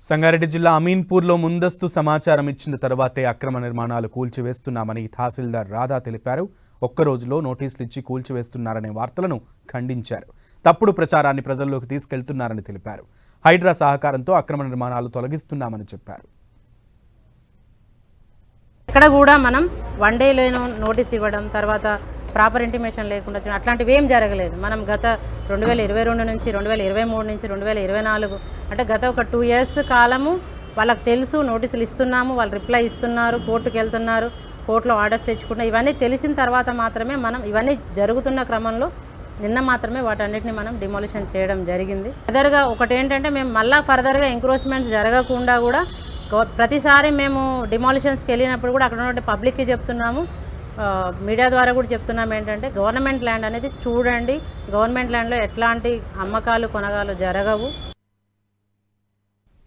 సంగారెడ్డి జిల్లా అమీన్పూర్లో ముందస్తు సమాచారం ఇచ్చిన తర్వాతే అక్రమ నిర్మాణాలు కూల్చివేస్తున్నామని తహసీల్దార్ రాధా తెలిపారు. ఒక్క రోజులో నోటీసులు ఇచ్చి కూల్చివేస్తున్నారనే వార్తలను ఖండించారు. తప్పుడు ప్రచారాన్ని ప్రజల్లోకి తీసుకెళ్తున్నారని తెలిపారు. హైడ్రా సహకారంతో అక్రమ నిర్మాణాలు తొలగిస్తున్నామని చెప్పారు. ఇక్కడ కూడా మనం వన్ డేలోనూ నోటీస్ ఇవ్వడం, తర్వాత ప్రాపర్ ఇంటిమేషన్ లేకుండా అట్లాంటివి ఏం జరగలేదు. మనం గత 2022 నుంచి 2023 నుంచి 2024 అంటే గత ఒక 2 years కాలము వాళ్ళకి తెలుసు, నోటీసులు ఇస్తున్నాము, వాళ్ళు రిప్లై ఇస్తున్నారు, కోర్టుకు వెళ్తున్నారు, కోర్టులో ఆర్డర్స్ తెచ్చుకుంటున్నారు. ఇవన్నీ తెలిసిన తర్వాత మాత్రమే మనం ఇవన్నీ జరుగుతున్న క్రమంలో నిన్న మాత్రమే వాటన్నిటిని మనం డిమాలిషన్ చేయడం జరిగింది. ఫర్దర్గా ఒకటి ఏంటంటే మేము మళ్ళీ ఫర్దర్గా ఎంక్రోచ్మెంట్స్ జరగకుండా కూడా ప్రతిసారి మేము డిమాలిషన్స్కి వెళ్ళినప్పుడు కూడా అక్కడ ఉన్న పబ్లిక్కి చెప్తున్నాము, మీడియా ద్వారా కూడా చెప్తున్నాము ఏంటంటే గవర్నమెంట్ ల్యాండ్ అనేది చూడండి, గవర్నమెంట్ ల్యాండ్లో ఎట్లాంటి అమ్మకాలు కొనగాలు జరగవు.